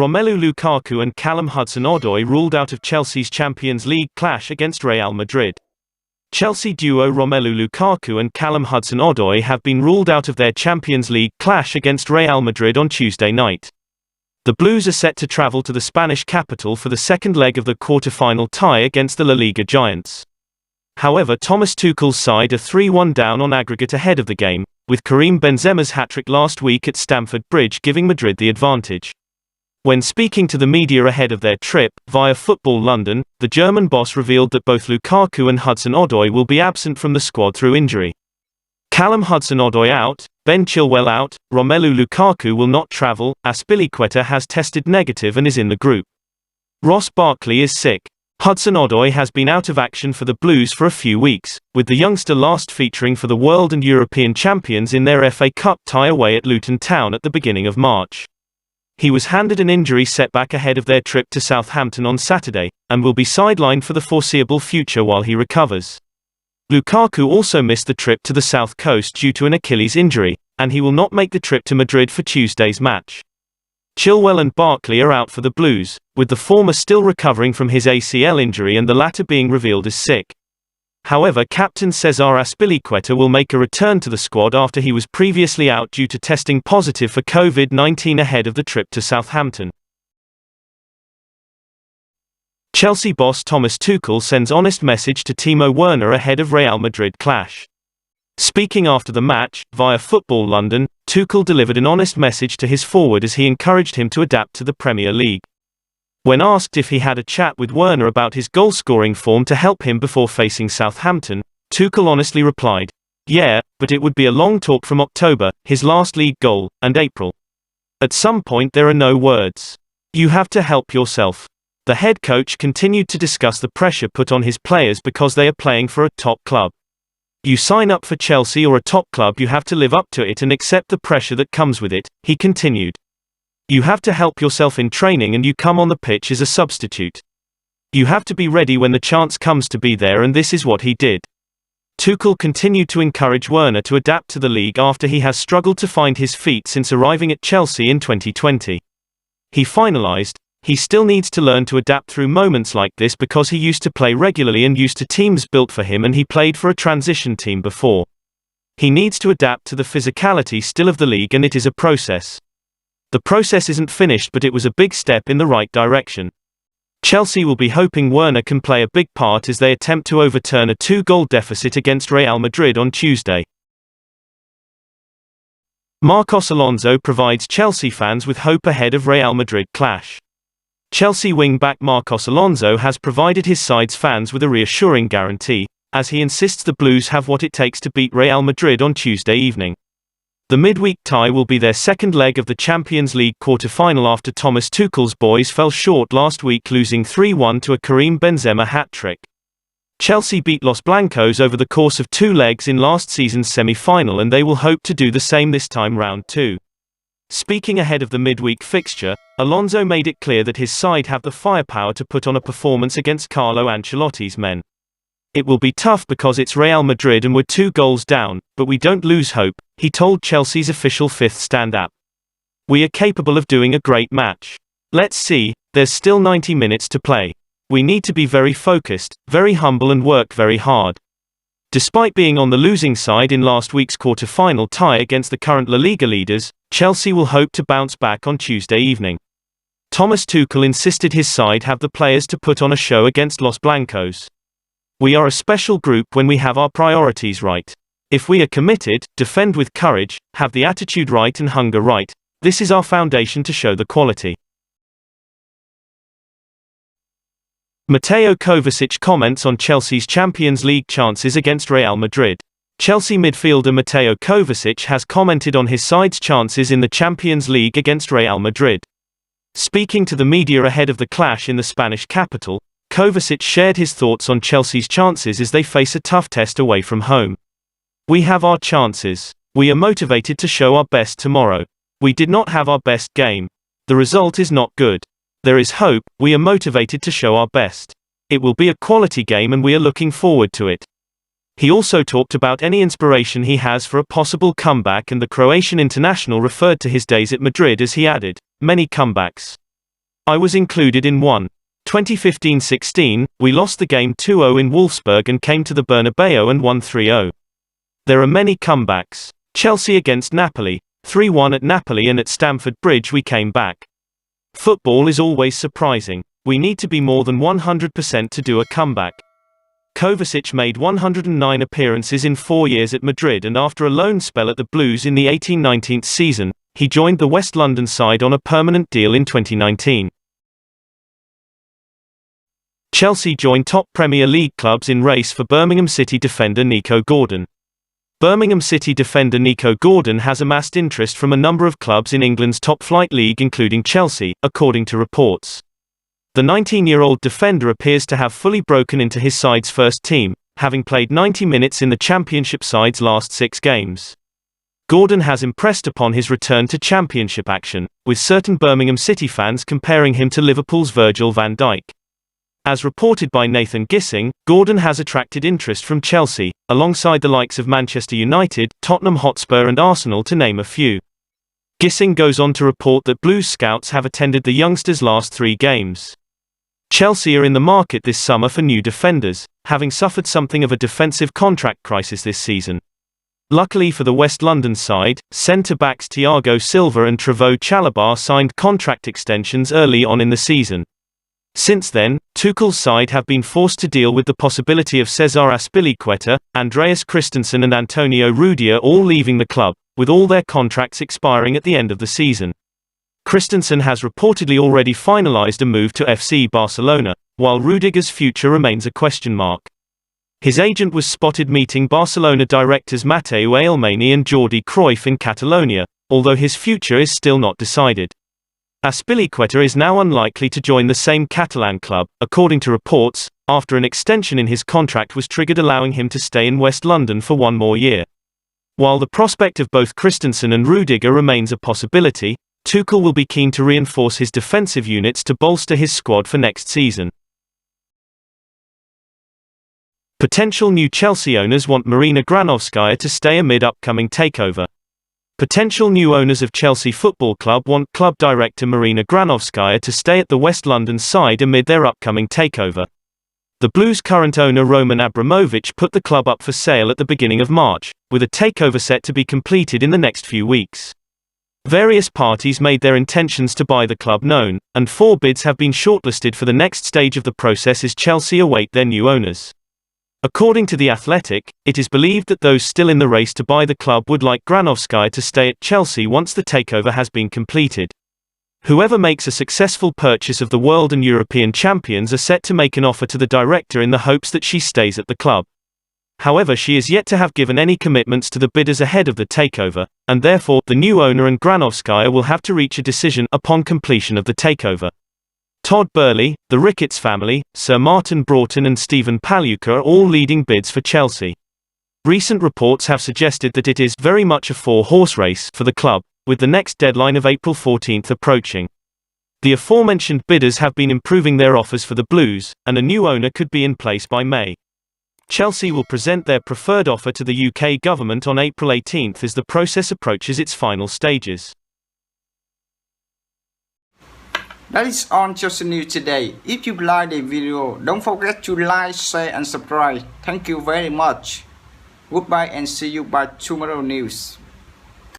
Romelu Lukaku and Callum Hudson-Odoi ruled out of Chelsea's Champions League clash against Real Madrid. Chelsea duo Romelu Lukaku and Callum Hudson-Odoi have been ruled out of their Champions League clash against Real Madrid on Tuesday night. The Blues are set to travel to the Spanish capital for the second leg of the quarter-final tie against the La Liga giants. However, Thomas Tuchel's side are 3-1 down on aggregate ahead of the game, with Karim Benzema's hat-trick last week at Stamford Bridge giving Madrid the advantage. When speaking to the media ahead of their trip, via Football London, the German boss revealed that both Lukaku and Hudson-Odoi will be absent from the squad through injury. Callum Hudson-Odoi out, Ben Chilwell out, Romelu Lukaku will not travel, Azpilicueta has tested negative and is in the group. Ross Barkley is sick. Hudson-Odoi has been out of action for the Blues for a few weeks, with the youngster last featuring for the World and European champions in their FA Cup tie away at Luton Town at the beginning of March. He was handed an injury setback ahead of their trip to Southampton on Saturday, and will be sidelined for the foreseeable future while he recovers. Lukaku also missed the trip to the South Coast due to an Achilles injury, and he will not make the trip to Madrid for Tuesday's match. Chilwell and Barkley are out for the Blues, with the former still recovering from his ACL injury and the latter being revealed as sick. However, captain Cesar Azpilicueta will make a return to the squad after he was previously out due to testing positive for COVID-19 ahead of the trip to Southampton. Chelsea boss Thomas Tuchel sends honest message to Timo Werner ahead of Real Madrid clash. Speaking after the match, via Football London, Tuchel delivered an honest message to his forward as he encouraged him to adapt to the Premier League. When asked if he had a chat with Werner about his goal-scoring form to help him before facing Southampton, Tuchel honestly replied, "Yeah, but it would be a long talk from October, his last league goal, and April. At some point there are no words. You have to help yourself." The head coach continued to discuss the pressure put on his players because they are playing for a top club. "You sign up for Chelsea or a top club, you have to live up to it and accept the pressure that comes with it," he continued. "You have to help yourself in training and you come on the pitch as a substitute. You have to be ready when the chance comes to be there, and this is what he did." Tuchel continued to encourage Werner to adapt to the league after he has struggled to find his feet since arriving at Chelsea in 2020. He finalized, "He still needs to learn to adapt through moments like this because he used to play regularly and used to teams built for him, and he played for a transition team before. He needs to adapt to the physicality still of the league, and it is a process. The process isn't finished, but it was a big step in the right direction." Chelsea will be hoping Werner can play a big part as they attempt to overturn a 2-goal deficit against Real Madrid on Tuesday. Marcos Alonso provides Chelsea fans with hope ahead of Real Madrid clash. Chelsea wing-back Marcos Alonso has provided his side's fans with a reassuring guarantee, as he insists the Blues have what it takes to beat Real Madrid on Tuesday evening. The midweek tie will be their second leg of the Champions League quarter-final after Thomas Tuchel's boys fell short last week, losing 3-1 to a Karim Benzema hat-trick. Chelsea beat Los Blancos over the course of 2 legs in last season's semi-final, and they will hope to do the same this time round too. Speaking ahead of the midweek fixture, Alonso made it clear that his side have the firepower to put on a performance against Carlo Ancelotti's men. "It will be tough because it's Real Madrid and we're 2 goals down, but we don't lose hope," he told Chelsea's official Fifth Stand app. "We are capable of doing a great match. Let's see, there's still 90 minutes to play. We need to be very focused, very humble and work very hard." Despite being on the losing side in last week's quarter-final tie against the current La Liga leaders, Chelsea will hope to bounce back on Tuesday evening. Thomas Tuchel insisted his side have the players to put on a show against Los Blancos. "We are a special group when we have our priorities right. If we are committed, defend with courage, have the attitude right and hunger right, this is our foundation to show the quality." Mateo Kovacic comments on Chelsea's Champions League chances against Real Madrid. Chelsea midfielder Mateo Kovacic has commented on his side's chances in the Champions League against Real Madrid. Speaking to the media ahead of the clash in the Spanish capital, Kovacic shared his thoughts on Chelsea's chances as they face a tough test away from home. "We have our chances. We are motivated to show our best tomorrow. We did not have our best game. The result is not good. There is hope, we are motivated to show our best. It will be a quality game and we are looking forward to it." He also talked about any inspiration he has for a possible comeback, and the Croatian international referred to his days at Madrid as he added, "Many comebacks. I was included in one. 2015-16, we lost the game 2-0 in Wolfsburg and came to the Bernabeu and won 3-0. There are many comebacks. Chelsea against Napoli, 3-1 at Napoli, and at Stamford Bridge we came back. Football is always surprising. We need to be more than 100% to do a comeback. Kovacic made 109 appearances in 4 years at Madrid, and after a loan spell at the Blues in the 18-19 season, he joined the West London side on a permanent deal in 2019. Chelsea join top Premier League clubs in race for Birmingham City defender Nico Gordon. Birmingham City defender Nico Gordon has amassed interest from a number of clubs in England's top-flight league, including Chelsea, according to reports. The 19-year-old defender appears to have fully broken into his side's first team, having played 90 minutes in the Championship side's last 6 games. Gordon has impressed upon his return to Championship action, with certain Birmingham City fans comparing him to Liverpool's Virgil van Dijk. As reported by Nathan Gissing, Gordon has attracted interest from Chelsea, alongside the likes of Manchester United, Tottenham Hotspur and Arsenal, to name a few. Gissing goes on to report that Blues scouts have attended the youngster's last 3 games. Chelsea are in the market this summer for new defenders, having suffered something of a defensive contract crisis this season. Luckily for the West London side, centre-backs Thiago Silva and Trevoh Chalobah signed contract extensions early on in the season. Since then, Tuchel's side have been forced to deal with the possibility of Cesar Azpilicueta, Andreas Christensen and Antonio Rudiger all leaving the club, with all their contracts expiring at the end of the season. Christensen has reportedly already finalized a move to FC Barcelona, while Rudiger's future remains a question mark. His agent was spotted meeting Barcelona directors Mateu Alemany and Jordi Cruyff in Catalonia, although his future is still not decided. Azpilicueta is now unlikely to join the same Catalan club, according to reports, after an extension in his contract was triggered, allowing him to stay in West London for 1 more year. While the prospect of both Christensen and Rudiger remains a possibility, Tuchel will be keen to reinforce his defensive units to bolster his squad for next season. Potential new Chelsea owners want Marina Granovskaia to stay amid upcoming takeover. Potential new owners of Chelsea Football Club want club director Marina Granovskaia to stay at the West London side amid their upcoming takeover. The Blues' current owner Roman Abramovich put the club up for sale at the beginning of March, with a takeover set to be completed in the next few weeks. Various parties made their intentions to buy the club known, and 4 bids have been shortlisted for the next stage of the process as Chelsea await their new owners. According to The Athletic, it is believed that those still in the race to buy the club would like Granovskaia to stay at Chelsea once the takeover has been completed. Whoever makes a successful purchase of the world and European champions are set to make an offer to the director in the hopes that she stays at the club. However, she is yet to have given any commitments to the bidders ahead of the takeover, and therefore, the new owner and Granovskaia will have to reach a decision upon completion of the takeover. Todd Burley, the Ricketts family, Sir Martin Broughton and Stephen Paluca are all leading bids for Chelsea. Recent reports have suggested that it is very much a 4-horse race for the club, with the next deadline of April 14 approaching. The aforementioned bidders have been improving their offers for the Blues, and a new owner could be in place by May. Chelsea will present their preferred offer to the UK government on April 18 as the process approaches its final stages. That is on Chelsea News today. If you like the video, don't forget to like, share and subscribe. Thank you very much. Goodbye and see you by tomorrow news.